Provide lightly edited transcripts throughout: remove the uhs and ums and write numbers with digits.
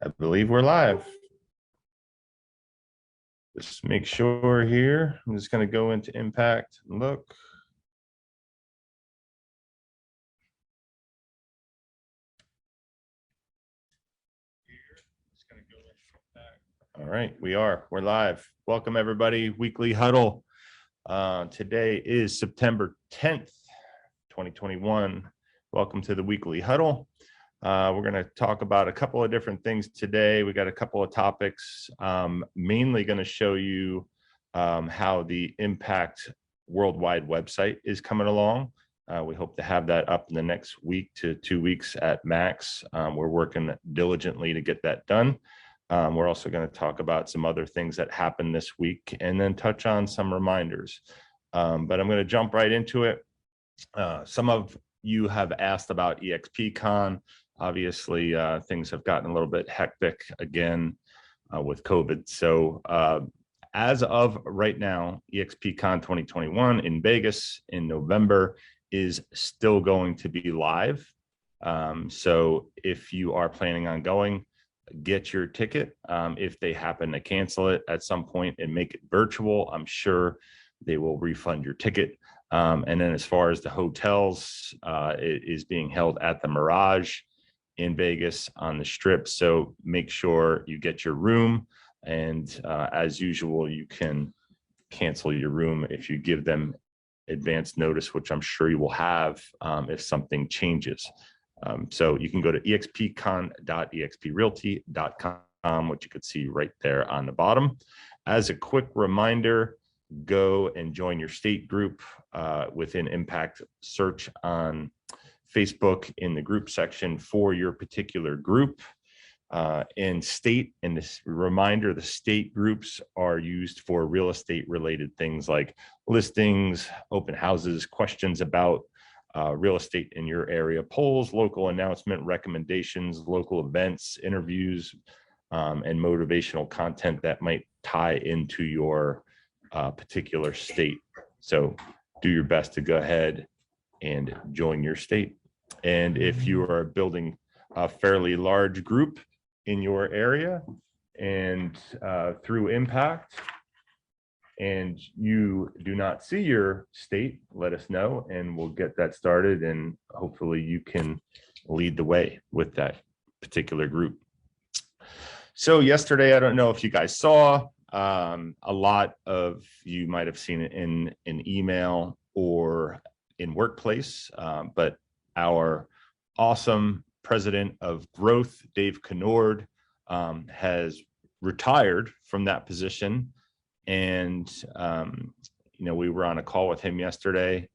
I believe we're live. Just make sure here. I'm just going to go into impact and look. All right, we're live. Welcome everybody, weekly huddle. Today is September 10th, 2021. Welcome to the weekly huddle. We're going to talk about a couple of different things today. We got a couple of topics, mainly going to show you how the Impact Worldwide website is coming along. We hope to have that up in the next week to 2 weeks at max. We're working diligently to get that done. We're also going to talk about some other things that happened this week and then touch on some reminders. But I'm going to jump right into it. Some of you have asked about EXP Obviously, things have gotten a little bit hectic again with COVID. So as of right now, EXP 2021 in Vegas in November is still going to be live. So if you are planning on going, get your ticket. If they happen to cancel it at some point and make it virtual, I'm sure they will refund your ticket. And then as far as the hotels, it is being held at the Mirage in Vegas on the Strip. So make sure you get your room. And as usual, you can cancel your room if you give them advance notice, which I'm sure you will have if something changes. So you can go to expcon.exprealty.com, which you could see right there on the bottom. As a quick reminder, go and join your state group within Impact. Search on Facebook in the group section for your particular group. And state, and this reminder, the state groups are used for real estate related things like listings, open houses, questions about real estate in your area, polls, local announcement, recommendations, local events, interviews, and motivational content that might tie into your particular state. So do your best to go ahead and join your state. And if you are building a fairly large group in your area and through Impact, and you do not see your state, let us know and we'll get that started, and hopefully you can lead the way with that particular group. So yesterday, I don't know if you guys saw, a lot of you might have seen it in an email or in workplace, but our awesome president of growth, Dave Kennord, has retired from that position. And, we were on a call with him yesterday.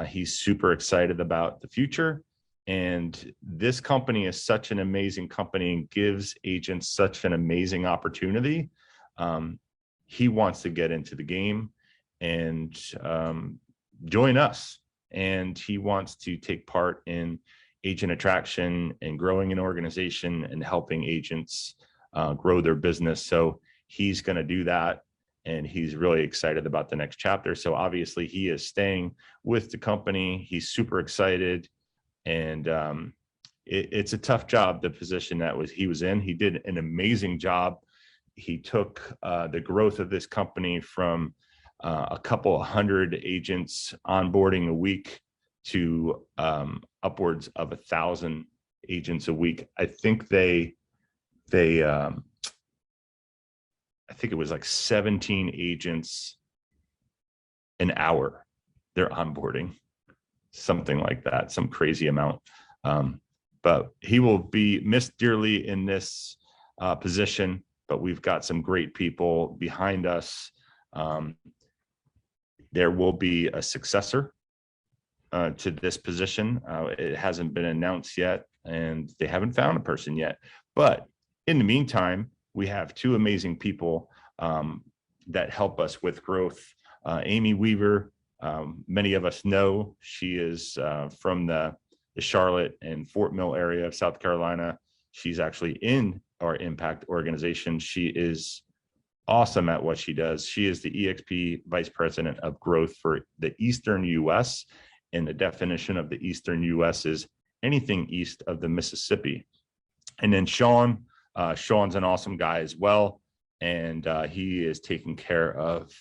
He's super excited about the future. And this company is such an amazing company and gives agents such an amazing opportunity. He wants to get into the game and join us. And he wants to take part in agent attraction and growing an organization and helping agents grow their business. So he's going to do that. And he's really excited about the next chapter. So obviously he is staying with the company. He's super excited. And it's a tough job, the position that he was in. He did an amazing job. He took the growth of this company from a couple of hundred agents onboarding a week to upwards of 1,000 agents a week. I think I think it was like 17 agents an hour they're onboarding, something like that, some crazy amount. But he will be missed dearly in this position, but we've got some great people behind us. There will be a successor to this position. It hasn't been announced yet, and they haven't found a person yet. But in the meantime, we have two amazing people that help us with growth. Amy Weaver, many of us know, she is from the Charlotte and Fort Mill area of South Carolina. She's actually in our Impact organization. She is awesome at what she does. She is the EXP Vice President of Growth for the Eastern US. And the definition of the Eastern US is anything east of the Mississippi. And then Sean Sean's an awesome guy as well, and he is taking care of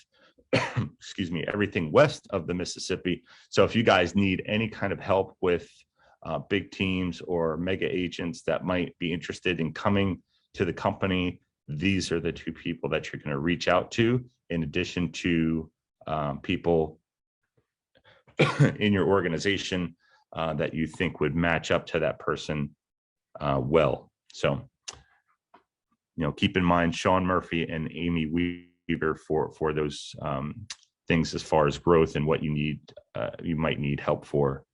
excuse me, everything west of the Mississippi. So if you guys need any kind of help with big teams or mega agents that might be interested in coming to the company, these are the two people that you're going to reach out to, in addition to people in your organization that you think would match up to that person well. So, keep in mind Sean Murphy and Amy Weaver for those things as far as growth and what you might need help for.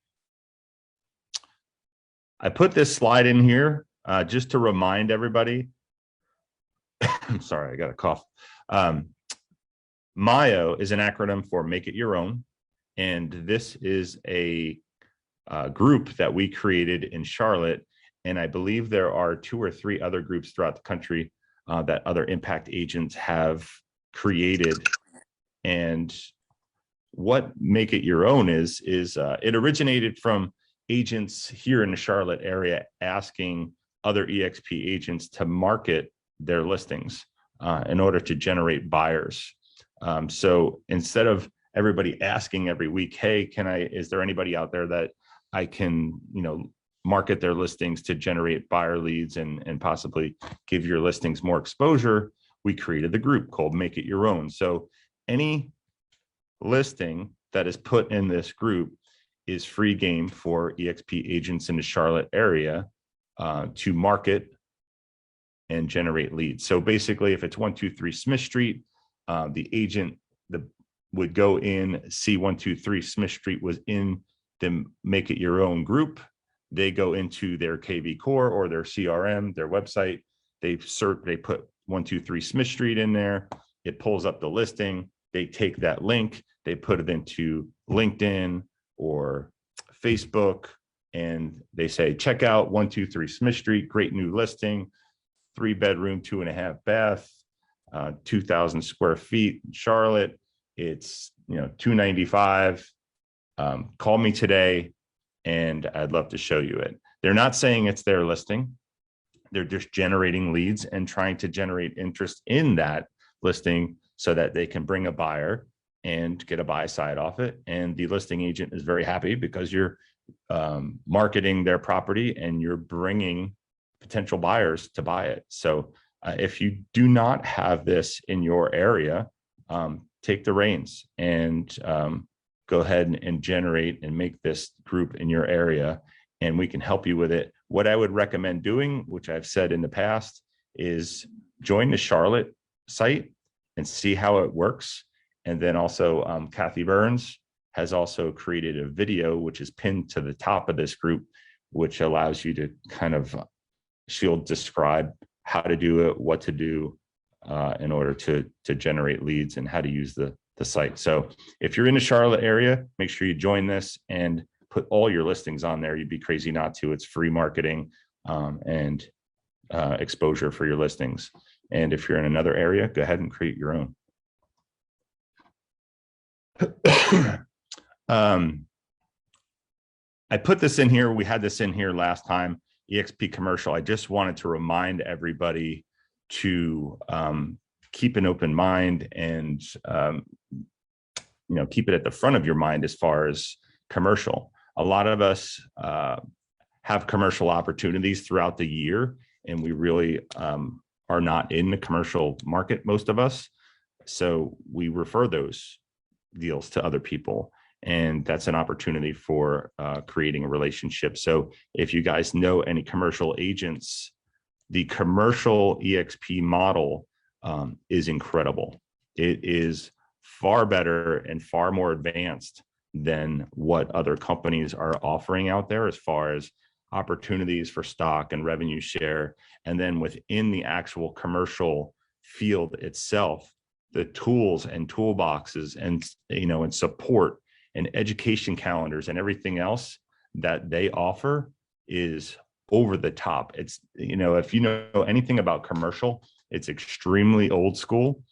I put this slide in here just to remind everybody. I'm sorry, I got a cough. MIO is an acronym for Make It Your Own. And this is a group that we created in Charlotte. And I believe there are 2 or 3 other groups throughout the country that other impact agents have created. And what Make It Your Own is it originated from agents here in the Charlotte area asking other EXP agents to market their listings in order to generate buyers. So instead of everybody asking every week, hey, is there anybody out there that I can, market their listings to generate buyer leads and possibly give your listings more exposure, we created the group called Make It Your Own. So any listing that is put in this group is free game for EXP agents in the Charlotte area to market and generate leads. So basically, if it's 123 Smith Street, the agent would go in, see 123 Smith Street was in the Make It Your Own group. They go into their KV Core or their CRM, their website. They put 123 Smith Street in there. It pulls up the listing. They take that link, they put it into LinkedIn or Facebook, and they say, check out 123 Smith Street, great new listing, 3-bedroom, 2.5 bath, 2,000 square feet in Charlotte. It's $295. Call me today and I'd love to show you it. They're not saying it's their listing. They're just generating leads and trying to generate interest in that listing so that they can bring a buyer and get a buy side off it. And the listing agent is very happy because you're marketing their property and you're bringing potential buyers to buy it. So if you do not have this in your area, take the reins and go ahead and generate and make this group in your area, and we can help you with it. What I would recommend doing, which I've said in the past, is join the Charlotte site and see how it works. And then also Kathy Burns has also created a video, which is pinned to the top of this group, which allows you to she'll describe how to do it, what to do in order to generate leads and how to use the site. So if you're in the Charlotte area, make sure you join this and put all your listings on there. You'd be crazy not to. It's free marketing and exposure for your listings. And if you're in another area, go ahead and create your own. I put this in here. We had this in here last time, Exp Commercial. I just wanted to remind everybody to keep an open mind and keep it at the front of your mind as far as commercial. A lot of us have commercial opportunities throughout the year, and we really are not in the commercial market, most of us. So we refer those deals to other people, and that's an opportunity for creating a relationship. So if you guys know any commercial agents, the commercial EXP model is incredible. It is far better and far more advanced than what other companies are offering out there as far as opportunities for stock and revenue share. And then within the actual commercial field itself, the tools and toolboxes and and support and education calendars and everything else that they offer is over the top. It's, if you know anything about commercial, it's extremely old school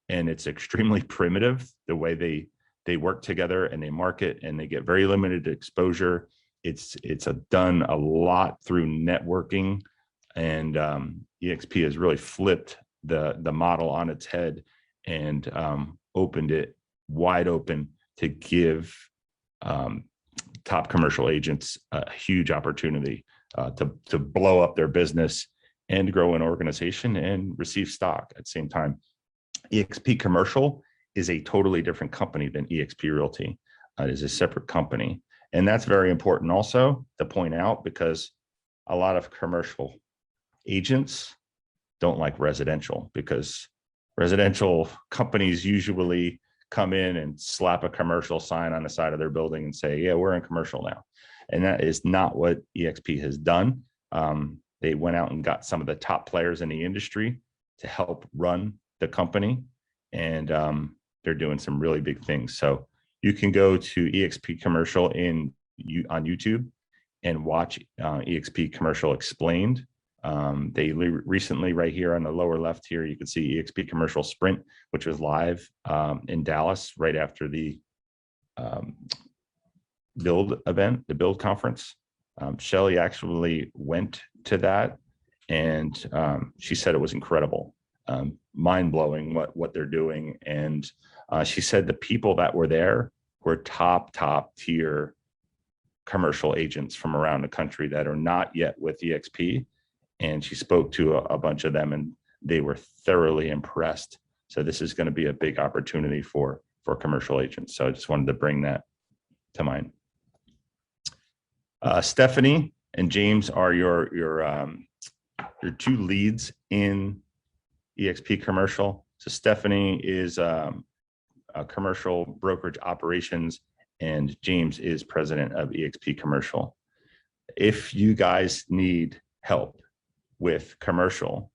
and it's extremely primitive the way they work together and they market, and they get very limited exposure. It's done a lot through networking And EXP has really flipped the model on its head and opened it wide open to give top commercial agents a huge opportunity to blow up their business and grow an organization and receive stock at the same time. Exp Commercial is a totally different company than Exp Realty. It is a separate company. And that's very important also to point out, because a lot of commercial agents don't like residential, because residential companies usually come in and slap a commercial sign on the side of their building and say, yeah, we're in commercial now. And that is not what EXP has done. They went out and got some of the top players in the industry to help run the company. And they're doing some really big things. So you can go to EXP Commercial on YouTube and watch EXP Commercial Explained. They recently, right here on the lower left here, you can see EXP Commercial Sprint, which was live in Dallas right after the build event, the build conference. Shelly actually went to that, and she said it was incredible, mind-blowing what they're doing. And she said the people that were there were top tier commercial agents from around the country that are not yet with EXP. And she spoke to a bunch of them, and they were thoroughly impressed. So this is going to be a big opportunity for commercial agents. So I just wanted to bring that to mind. Stephanie and James are your two leads in EXP Commercial. So Stephanie is a commercial brokerage operations, and James is president of EXP Commercial. If you guys need help with commercial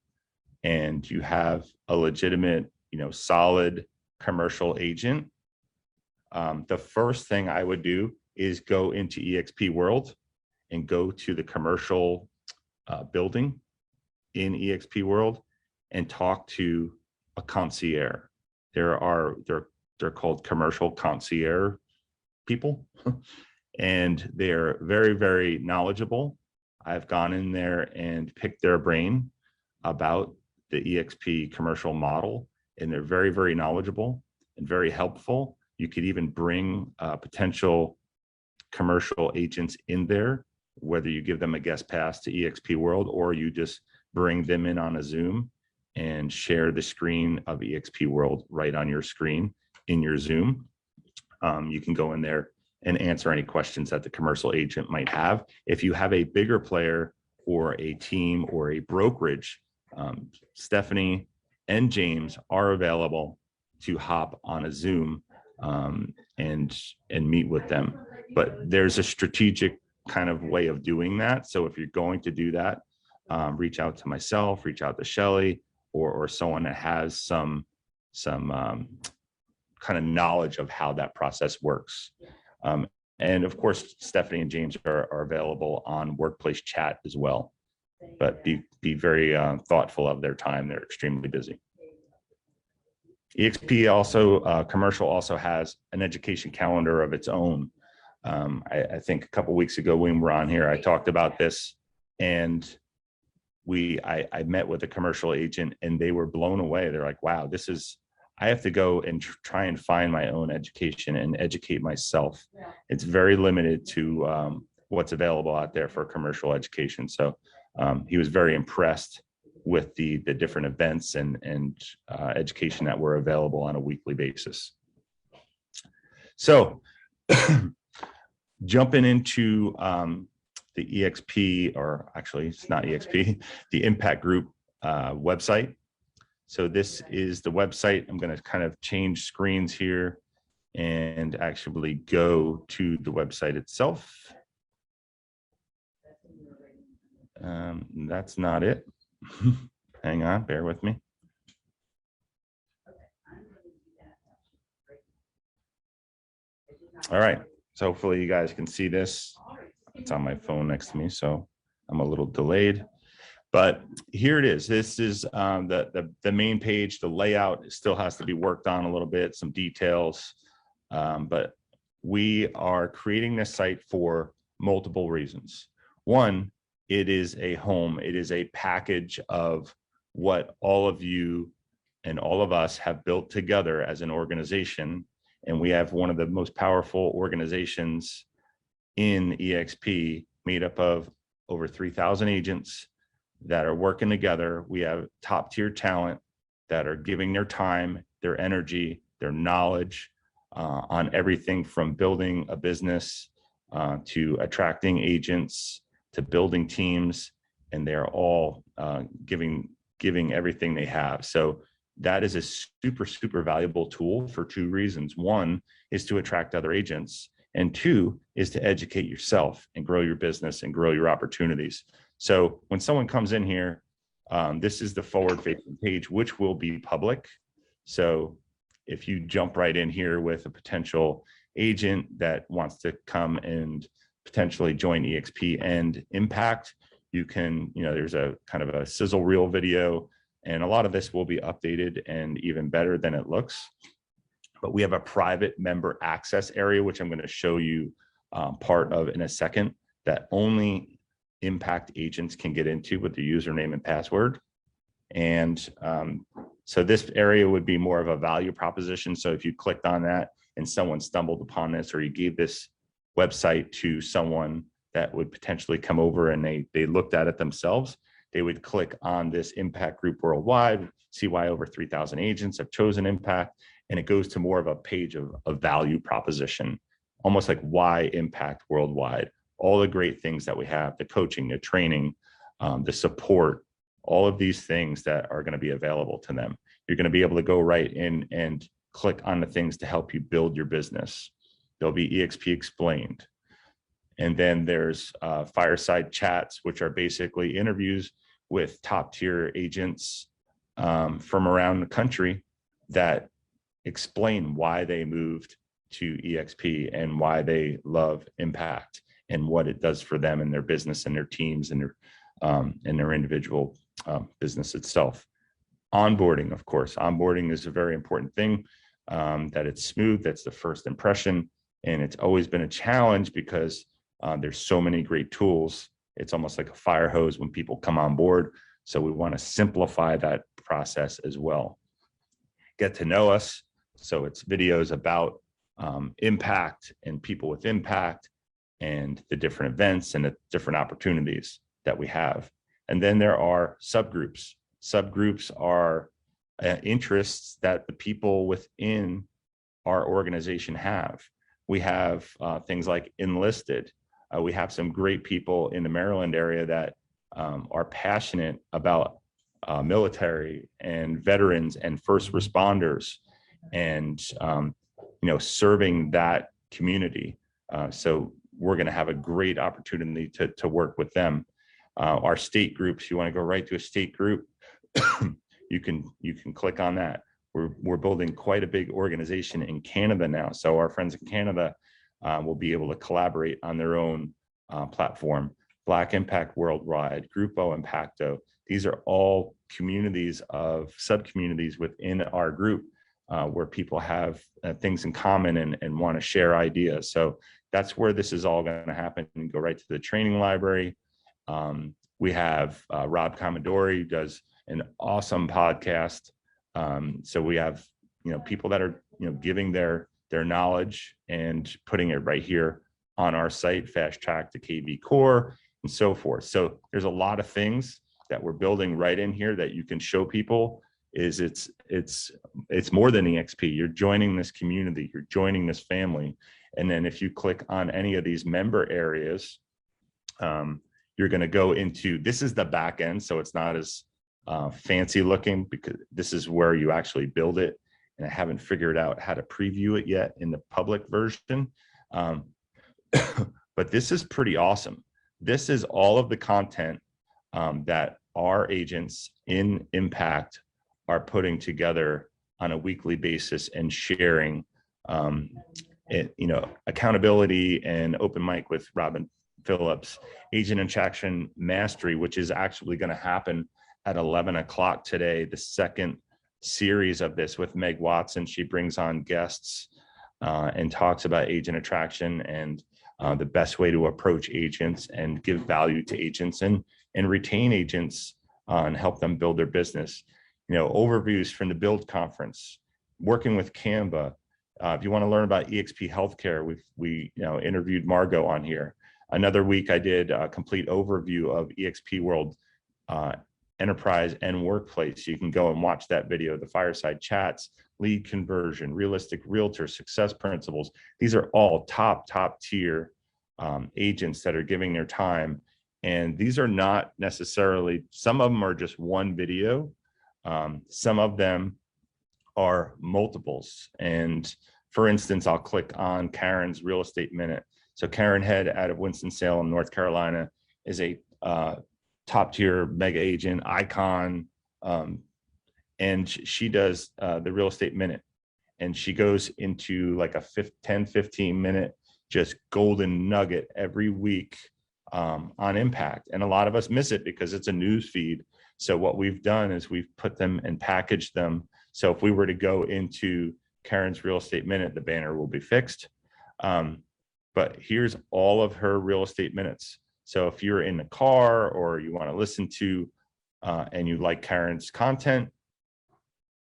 and you have a legitimate, solid commercial agent, the first thing I would do is go into EXP World and go to the commercial building in EXP World and talk to a concierge. They're called commercial concierge people, and they're very, very knowledgeable. I've gone in there and picked their brain about the EXP Commercial model, and they're very, very knowledgeable and very helpful. You could even bring potential commercial agents in there, whether you give them a guest pass to EXP World or you just bring them in on a Zoom and share the screen of EXP World right on your screen in your Zoom. You can go in there and answer any questions that the commercial agent might have. If you have a bigger player or a team or a brokerage, Stephanie and James are available to hop on a Zoom and meet with them. But there's a strategic kind of way of doing that. So if you're going to do that, reach out to myself, reach out to Shelly, or someone that has some kind of knowledge of how that process works. And of course, Stephanie and James are available on workplace chat as well, but be very thoughtful of their time. They're extremely busy. EXP also, Commercial also has an education calendar of its own. I think a couple of weeks ago when we were on here, I talked about this, and I met with a commercial agent and they were blown away. They're like, wow, I have to go and try and find my own education and educate myself. It's very limited to what's available out there for commercial education. So he was very impressed with the different events and education that were available on a weekly basis. So jumping into the EXP, or actually it's not EXP, the Impact Group website. So this is the website. I'm going to kind of change screens here and actually go to the website itself. That's not it. Hang on, bear with me. All right, so hopefully you guys can see this. It's on my phone next to me, so I'm a little delayed. But here it is. This is the main page. The layout still has to be worked on a little bit, some details. But we are creating this site for multiple reasons. One, it is a home. It is a package of what all of you and all of us have built together as an organization. And we have one of the most powerful organizations in EXP, made up of over 3,000 agents that are working together. We have top tier talent that are giving their time, their energy, their knowledge on everything from building a business to attracting agents to building teams, and they're all giving everything they have. So that is a super valuable tool for two reasons. One is to attract other agents, and two is to educate yourself and grow your business and grow your opportunities. So when someone comes in here, this is the forward-facing page, which will be public. So if you jump right in here with a potential agent that wants to come and potentially join EXP and Impact, you can, there's a kind of a sizzle reel video, and a lot of this will be updated and even better than it looks. But we have a private member access area, which I'm going to show you part of in a second, that only Impact agents can get into with the username and password. And so this area would be more of a value proposition. So if you clicked on that and someone stumbled upon this, or you gave this website to someone that would potentially come over and they looked at it themselves, they would click on this Impact Group Worldwide, see why over 3,000 agents have chosen Impact, and it goes to more of a page of a value proposition, almost like why Impact Worldwide, all the great things that we have, the coaching, the training, the support, all of these things that are going to be available to them. You're going to be able to go right in and click on the things to help you build your business. There'll be EXP Explained. And then there's fireside chats, which are basically interviews with top tier agents from around the country that explain why they moved to EXP and why they love Impact and what it does for them and their business and their teams and their individual business itself. Onboarding, of course, onboarding is a very important thing, that it's smooth. That's the first impression. And it's always been a challenge because there's so many great tools. It's almost like a fire hose when people come on board. So we want to simplify that process as well. Get to know us. So it's videos about Impact and people with Impact and the different events and the different opportunities that we have. And then there are subgroups. Subgroups are interests that the people within our organization have. We have things like Enlisted. We have some great people in the Maryland area that are passionate about military and veterans and first responders and serving that community. So we're going to have a great opportunity to work with them. Our state groups, you want to go right to a state group, you can click on that. We're building quite a big organization in Canada now. So our friends in Canada will be able to collaborate on their own platform. Black Impact Worldwide, Grupo Impacto. These are all communities of sub-communities within our group where people have things in common and want to share ideas. So that's where this is all going to happen. And go right to the training library. We have Rob Commodore, who does an awesome podcast. So we have people that are giving their knowledge and putting it right here on our site, Fast Track to KV Core, and so forth. So there's a lot of things that we're building right in here that you can show people. It's more than EXP. You're joining this community, you're joining this family. And then if you click on any of these member areas, you're going to go into, this is the back end. So it's not as fancy looking because this is where you actually build it. And I haven't figured out how to preview it yet in the public version. But this is pretty awesome. This is all of the content that our agents in Impact are putting together on a weekly basis and sharing accountability and open mic with Robin Phillips, Agent Attraction Mastery, which is actually going to happen at 11 o'clock today, the second series of this with Meg Watson. She brings on guests and talks about agent attraction and the best way to approach agents and give value to agents and retain agents and help them build their business. Overviews from the Build Conference, working with Canva. If you want to learn about EXP Healthcare, we interviewed Margot on here. Another week I did a complete overview of EXP World Enterprise and Workplace. You can go and watch that video, the fireside chats, lead conversion, realistic realtor, success principles. These are all top tier agents that are giving their time. And these are not necessarily, some of them are just one video. Some of them are multiples. And for instance, I'll click on Karen's Real Estate Minute. So Karen Head out of Winston-Salem, North Carolina, is a top tier mega agent icon. And she does the Real Estate Minute. And she goes into like a 10-15 minute just golden nugget every week on impact. And a lot of us miss it because it's a news feed. So what we've done is we've put them and packaged them. So if we were to go into Karen's Real Estate Minute, the banner will be fixed. But here's all of her real estate minutes. So if you're in the car or you want to listen to and you like Karen's content,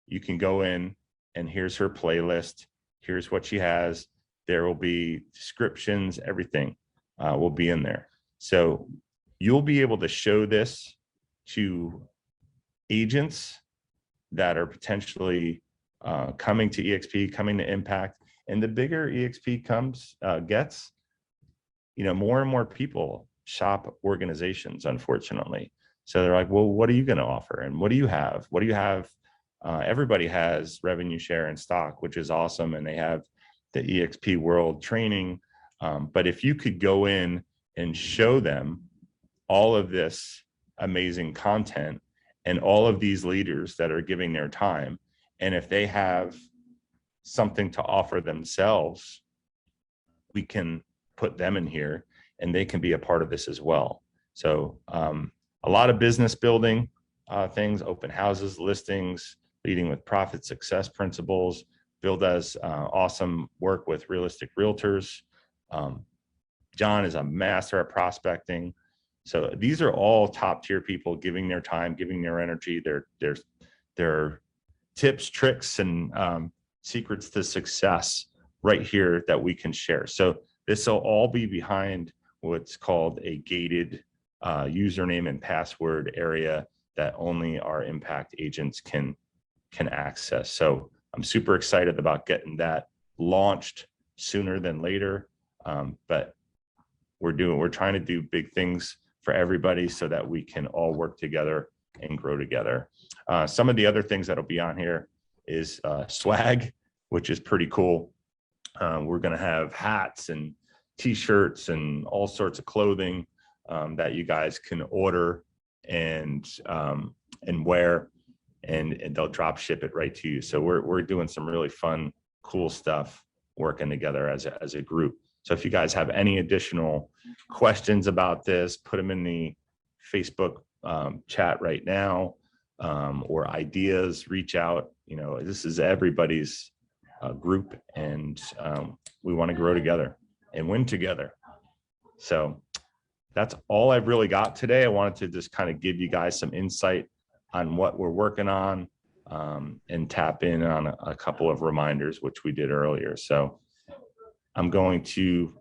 you can go in and here's her playlist. Here's what she has. There will be descriptions, everything will be in there. So you'll be able to show this to agents that are potentially coming to EXP, coming to Impact. And the bigger EXP gets, more and more people shop organizations, unfortunately. So they're like, well, what are you going to offer? And what do you have? What do you have? Everybody has revenue share and stock, which is awesome. And they have the EXP World training. But if you could go in and show them all of this amazing content and all of these leaders that are giving their time, and if they have something to offer themselves, we can put them in here and they can be a part of this as well. So a lot of business building things, open houses, listings, leading with profit success principles. Bill does awesome work with realistic realtors. John is a master at prospecting. So these are all top tier people giving their time, giving their energy, their tips, tricks, and secrets to success right here that we can share. So this will all be behind what's called a gated username and password area that only our impact agents can access. So I'm super excited about getting that launched sooner than later. But we're trying to do big things for everybody so that we can all work together and grow together. Some of the other things that'll be on here is swag, which is pretty cool. We're going to have hats and t-shirts and all sorts of clothing that you guys can order and wear, and they'll drop ship it right to you. So we're doing some really fun, cool stuff working together as a group. So if you guys have any additional questions about this, put them in the Facebook chat right now, or ideas, reach out. This is everybody's group, and we want to grow together and win together. So that's all I've really got today. I wanted to just kind of give you guys some insight on what we're working on, and tap in on a couple of reminders, which we did earlier. So I'm going to,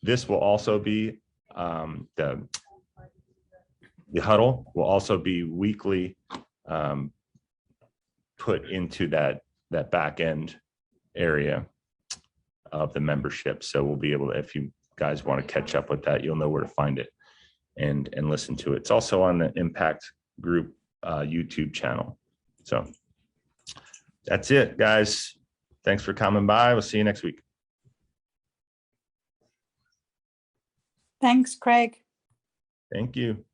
this will also be, the huddle will also be weekly put into that back end area of the membership. So we'll be able to, if you guys want to catch up with that, you'll know where to find it and listen to it. It's also on the Impact Group YouTube channel. So that's it, guys. Thanks for coming by. We'll see you next week. Thanks, Craig. Thank you.